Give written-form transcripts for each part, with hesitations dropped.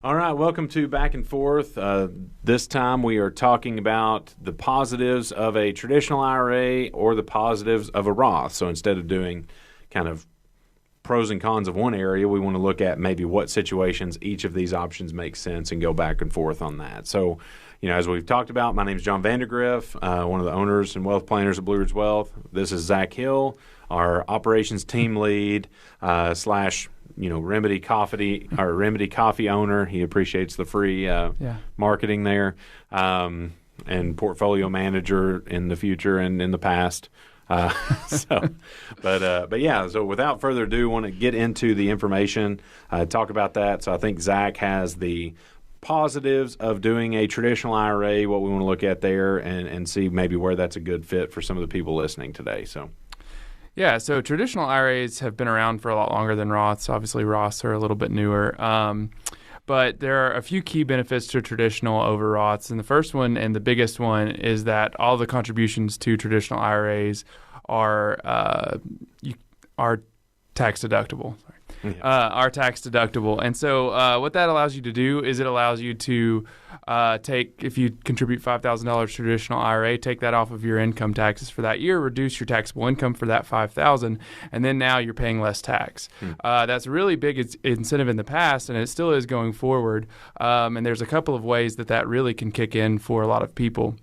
All right, welcome to Back and Forth. This time we are talking about the positives of a traditional IRA or the positives of a Roth. So instead of doing kind of pros and cons of one area, we want to look at maybe what situations each of these options make sense and go back and forth on that. So, as we've talked about, my name is John Vandergriff, one of the owners and wealth planners of Blue Ridge Wealth. This is Zach Hill, our operations team lead slash Remedy Coffee owner. He appreciates the free marketing there, and portfolio manager in the future and in the past. So without further ado, want to get into the information, talk about that. So I think Zach has the positives of doing a traditional IRA, what we want to look at there, and see maybe where that's a good fit for some of the people listening today. Yeah, so traditional IRAs have been around for a lot longer than Roths. Obviously, Roths are a little bit newer. But there are a few key benefits to traditional over Roths. And the first one and the biggest one is that all the contributions to traditional IRAs are tax deductible. Are tax deductible. And so what that allows you to do is it allows you to if you contribute $5,000 to traditional IRA, take that off of your income taxes for that year, reduce your taxable income for that $5,000, and then now you're paying less tax. That's a really big incentive in the past, and it still is going forward. And there's a couple of ways that really can kick in for a lot of people.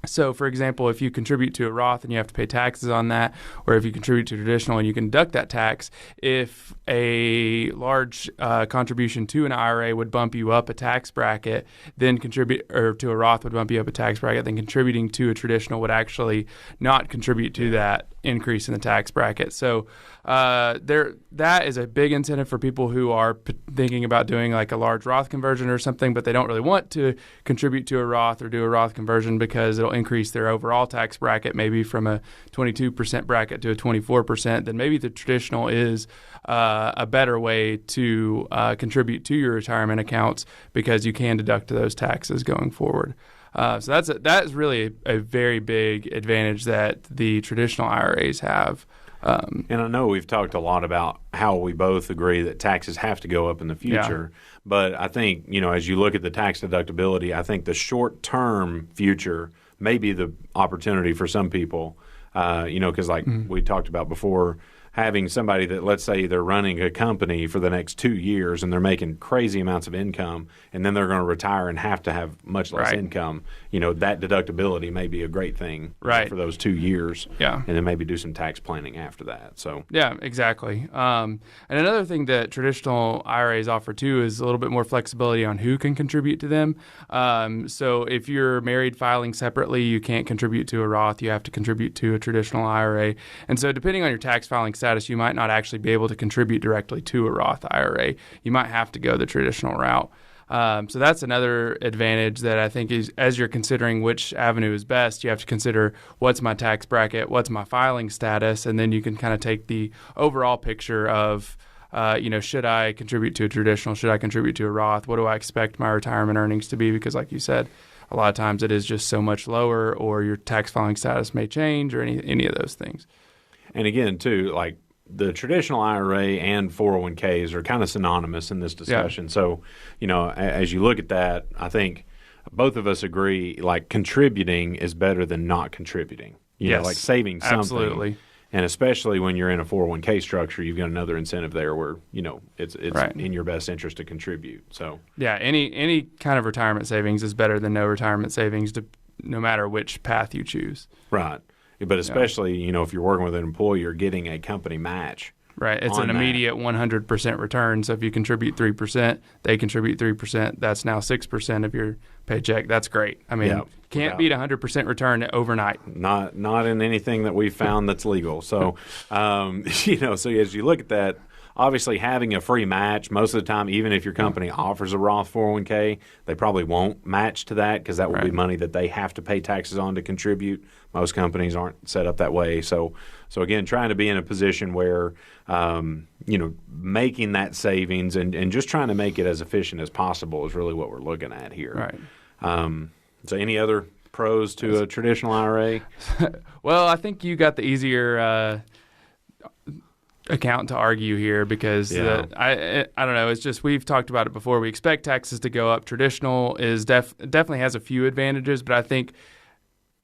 So, for example, if you contribute to a Roth and you have to pay taxes on that, or if you contribute to traditional and you can deduct that tax, if a large contribution to an IRA would bump you up a tax bracket, then to a Roth would bump you up a tax bracket, then contributing to a traditional would actually not contribute to that increase in the tax bracket. So that is a big incentive for people who are thinking about doing like a large Roth conversion or something, but they don't really want to contribute to a Roth or do a Roth conversion because it'll increase their overall tax bracket, maybe from a 22% bracket to a 24%. Then maybe the traditional is a better way to contribute to your retirement accounts because you can deduct those taxes going forward. So that is really a very big advantage that the traditional IRAs have. And I know we've talked a lot about how we both agree that taxes have to go up in the future. Yeah. But I think, as you look at the tax deductibility, I think the short-term future may be the opportunity for some people, because we talked about before, having somebody that, let's say they're running a company for the next 2 years and they're making crazy amounts of income and then they're going to retire and have to have much less income, that deductibility may be a great thing for those 2 years. Yeah. And then maybe do some tax planning after that. So yeah, exactly. And another thing that traditional IRAs offer too is a little bit more flexibility on who can contribute to them. So if you're married filing separately, you can't contribute to a Roth. You have to contribute to a traditional IRA. And so depending on your tax filing status, you might not actually be able to contribute directly to a Roth IRA. You might have to go the traditional route. So that's another advantage that I think is, as you're considering which avenue is best, you have to consider what's my tax bracket, what's my filing status, and then you can kind of take the overall picture of, should I contribute to a traditional? Should I contribute to a Roth? What do I expect my retirement earnings to be? Because like you said, a lot of times it is just so much lower, or your tax filing status may change, or any of those things. And again, too, like the traditional IRA and 401ks are kind of synonymous in this discussion. Yeah. So, as you look at that, I think both of us agree, like contributing is better than not contributing. You know, like saving something. Absolutely. And especially when you're in a 401k structure, you've got another incentive there where, it's in your best interest to contribute. So yeah, any kind of retirement savings is better than no retirement savings, no matter which path you choose. Right. But especially, if you're working with an employee, you're getting a company match. Right. It's an immediate 100% return. So if you contribute 3%, they contribute 3%. That's now 6% of your paycheck. That's great. I mean, can't beat 100% return overnight. Not in anything that we've found that's legal. So, so as you look at that, obviously having a free match, most of the time, even if your company offers a Roth 401k, they probably won't match to that because that will be money that they have to pay taxes on to contribute. Most companies aren't set up that way. So again, trying to be in a position where, making that savings and just trying to make it as efficient as possible is really what we're looking at here. Right. So any other pros to a traditional IRA? Well, I think you got the easier account to argue here because I don't know. It's just we've talked about it before. We expect taxes to go up. Traditional is definitely has a few advantages, but I think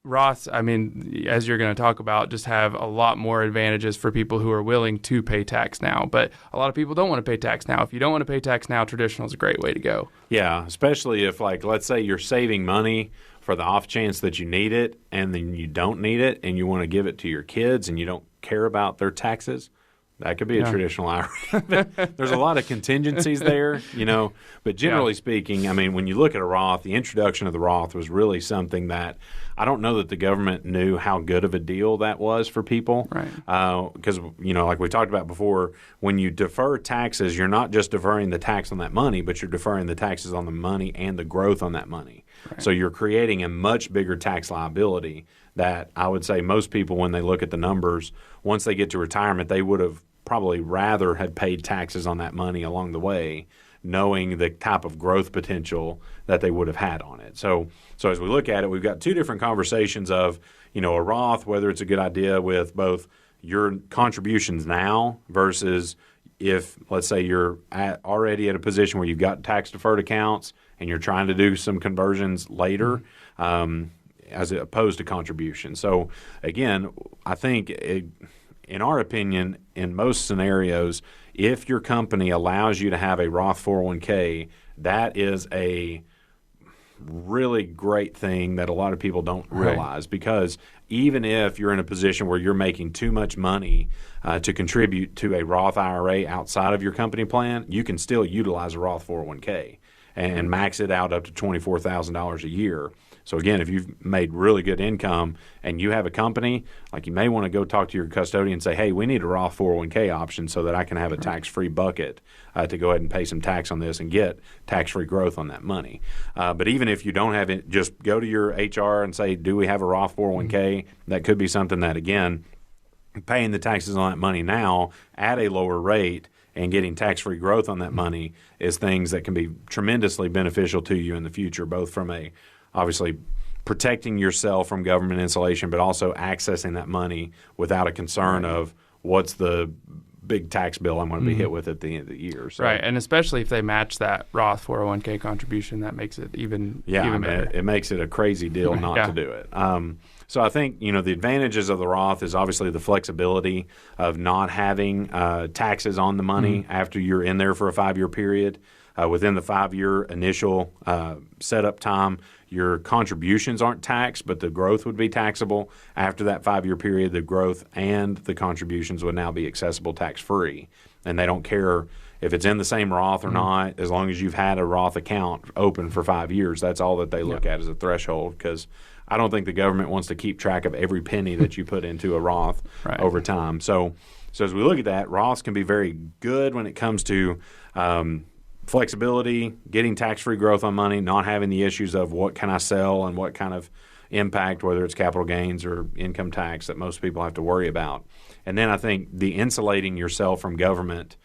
Roths, I mean, as you're going to talk about, just have a lot more advantages for people who are willing to pay tax now. But a lot of people don't want to pay tax now. If you don't want to pay tax now, traditional is a great way to go. Yeah, especially if, like, let's say you're saving money for the off chance that you need it and then you don't need it and you want to give it to your kids and you don't care about their taxes. That could be a traditional IRA. There's a lot of contingencies there, but generally speaking, I mean, when you look at a Roth, the introduction of the Roth was really something that I don't know that the government knew how good of a deal that was for people. Right. Because, like we talked about before, when you defer taxes, you're not just deferring the tax on that money, but you're deferring the taxes on the money and the growth on that money. Right. So you're creating a much bigger tax liability that I would say most people, when they look at the numbers, once they get to retirement, they would have probably rather had paid taxes on that money along the way, knowing the type of growth potential that they would have had on it. So as we look at it, we've got two different conversations of, a Roth, whether it's a good idea with both your contributions now versus if, let's say, you're already at a position where you've got tax-deferred accounts and you're trying to do some conversions later, as opposed to contributions. So, again, I think in our opinion, in most scenarios, if your company allows you to have a Roth 401k, that is a really great thing that a lot of people don't realize, because even if you're in a position where you're making too much money to contribute to a Roth IRA outside of your company plan, you can still utilize a Roth 401k and max it out up to $24,000 a year. So, again, if you've made really good income and you have a company, like, you may want to go talk to your custodian and say, hey, we need a Roth 401k option so that I can have a tax-free bucket to go ahead and pay some tax on this and get tax-free growth on that money. But even if you don't have it, just go to your HR and say, do we have a Roth 401k? That could be something that, again, paying the taxes on that money now at a lower rate and getting tax-free growth on that money is things that can be tremendously beneficial to you in the future, both from obviously protecting yourself from government insulation, but also accessing that money without a concern of what's the big tax bill I'm going to be hit with at the end of the year. So, right, and especially if they match that Roth 401k contribution, that makes it even better. It makes it a crazy deal not to do it. So I think, the advantages of the Roth is obviously the flexibility of not having taxes on the money after you're in there for a 5-year period. Within the 5-year initial setup time, your contributions aren't taxed, but the growth would be taxable. After that 5-year period, the growth and the contributions would now be accessible tax-free. And they don't care if it's in the same Roth or not, as long as you've had a Roth account open for 5 years. That's all that they look at as a threshold, because I don't think the government wants to keep track of every penny that you put into a Roth over time. So as we look at that, Roths can be very good when it comes to flexibility, getting tax-free growth on money, not having the issues of what can I sell and what kind of impact, whether it's capital gains or income tax, that most people have to worry about. And then I think the insulating yourself from government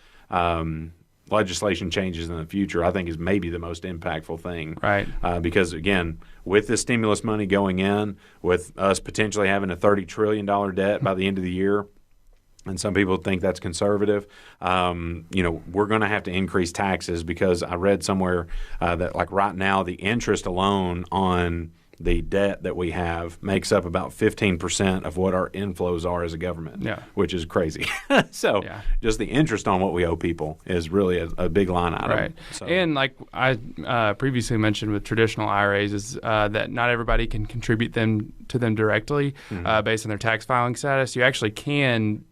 legislation changes in the future, I think, is maybe the most impactful thing. Right. Because, again, with this stimulus money going in, with us potentially having a $30 trillion debt by the end of the year, and some people think that's conservative, we're going to have to increase taxes, because I read somewhere that, like, right now the interest alone on the debt that we have makes up about 15% of what our inflows are as a government, which is crazy. So just the interest on what we owe people is really a big line item. Right. So. And like I previously mentioned with traditional IRAs is that not everybody can contribute to them directly based on their tax filing status. You actually can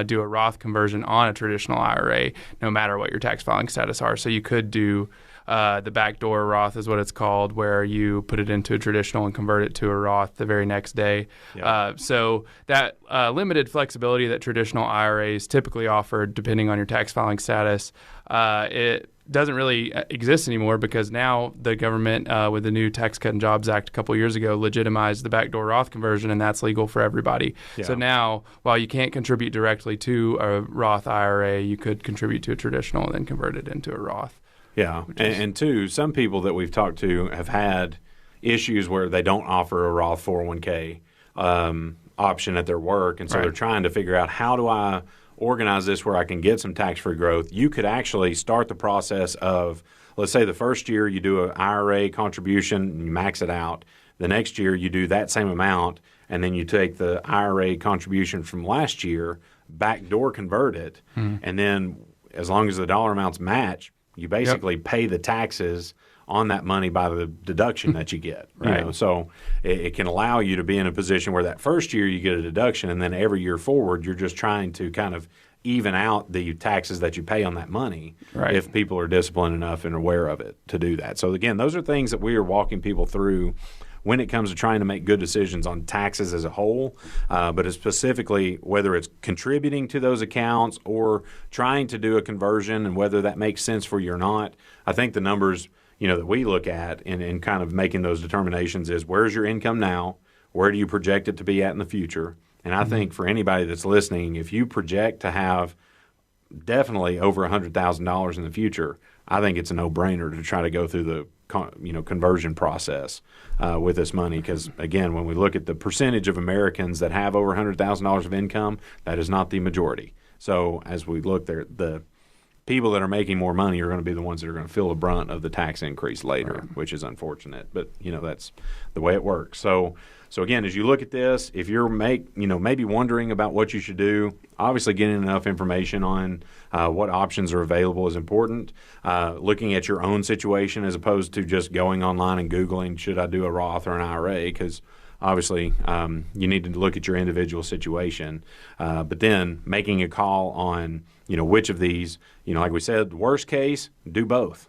do a Roth conversion on a traditional IRA no matter what your tax filing status are. So you could do the backdoor Roth is what it's called, where you put it into a traditional and convert it to a Roth the very next day. So that limited flexibility that traditional IRAs typically offer, depending on your tax filing status, it doesn't really exist anymore, because now the government, with the new Tax Cut and Jobs Act a couple years ago, legitimized the backdoor Roth conversion, and that's legal for everybody. So now, while you can't contribute directly to a Roth IRA, you could contribute to a traditional and then convert it into a Roth. Yeah, and two, some people that we've talked to have had issues where they don't offer a Roth 401k option at their work, and so they're trying to figure out, how do I organize this where I can get some tax-free growth, you could actually start the process of, let's say the first year you do an IRA contribution and you max it out. The next year you do that same amount, and then you take the IRA contribution from last year, backdoor convert it, and then as long as the dollar amounts match, you basically pay the taxes on that money by the deduction that you get. Right. You know? So it can allow you to be in a position where that first year you get a deduction, and then every year forward you're just trying to kind of even out the taxes that you pay on that money if people are disciplined enough and aware of it to do that. So again, those are things that we are walking people through when it comes to trying to make good decisions on taxes as a whole, but it's specifically whether it's contributing to those accounts or trying to do a conversion and whether that makes sense for you or not. I think the numbers that we look at in kind of making those determinations is where's your income now, where do you project it to be at in the future? And I think for anybody that's listening, if you project to have definitely over $100,000 in the future, I think it's a no-brainer to try to go through the conversion process with this money, because again, when we look at the percentage of Americans that have over $100,000 of income, that is not the majority. So as we look there, the people that are making more money are going to be the ones that are going to feel the brunt of the tax increase later, which is unfortunate, but that's the way it works. So again, as you look at this, if you're maybe wondering about what you should do, obviously getting enough information on what options are available is important. Looking at your own situation as opposed to just going online and Googling, should I do a Roth or an IRA? Because obviously you need to look at your individual situation. But then making a call on, which of these, like we said, worst case, do both.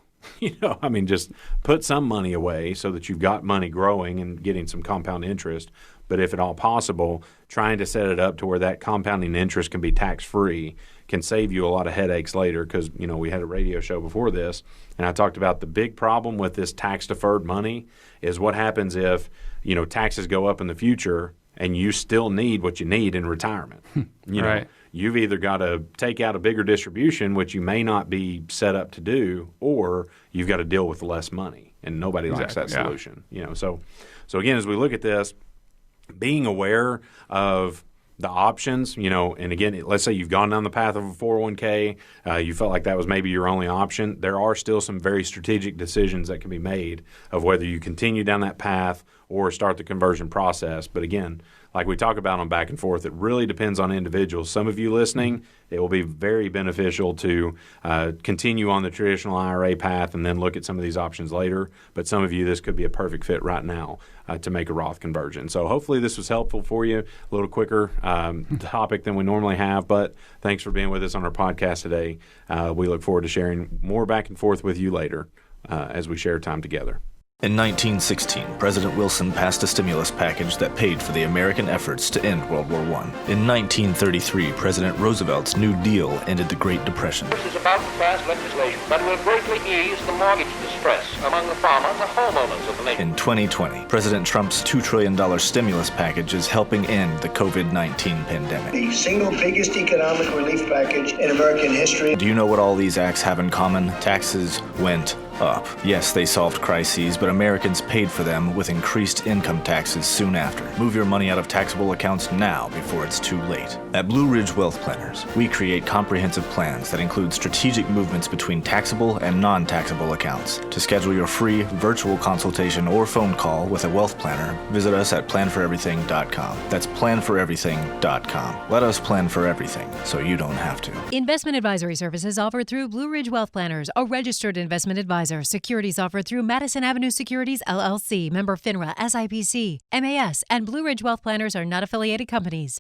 Just put some money away so that you've got money growing and getting some compound interest. But if at all possible, trying to set it up to where that compounding interest can be tax-free can save you a lot of headaches later, because, we had a radio show before this, and I talked about the big problem with this tax-deferred money is what happens if, taxes go up in the future and you still need what you need in retirement. You've either got to take out a bigger distribution, which you may not be set up to do, or you've got to deal with less money, and nobody likes that solution. So again, as we look at this, being aware of the options, and again, let's say you've gone down the path of a 401k, you felt like that was maybe your only option. There are still some very strategic decisions that can be made of whether you continue down that path or start the conversion process. But again, like we talk about on Back and Forth, it really depends on individuals. Some of you listening, it will be very beneficial to continue on the traditional IRA path and then look at some of these options later. But some of you, this could be a perfect fit right now to make a Roth conversion. So hopefully this was helpful for you. A little quicker topic than we normally have, but thanks for being with us on our podcast today. We look forward to sharing more Back and Forth with you later as we share time together. In 1916, President Wilson passed a stimulus package that paid for the American efforts to end World War I. In 1933, President Roosevelt's New Deal ended the Great Depression. This is about to pass legislation that will greatly ease the mortgage distress among the farmers and homeowners of the nation. In 2020, President Trump's $2 trillion stimulus package is helping end the COVID-19 pandemic. The single biggest economic relief package in American history. Do you know what all these acts have in common? Taxes went up. Yes, they solved crises, but Americans paid for them with increased income taxes soon after. Move your money out of taxable accounts now before it's too late. At Blue Ridge Wealth Planners, we create comprehensive plans that include strategic movements between taxable and non-taxable accounts. To schedule your free virtual consultation or phone call with a wealth planner, visit us at planforeverything.com. That's planforeverything.com. Let us plan for everything so you don't have to. Investment advisory services offered through Blue Ridge Wealth Planners, a registered investment advisor. Securities offered through Madison Avenue Securities, LLC, member FINRA, SIPC, MAS, and Blue Ridge Wealth Planners are not affiliated companies.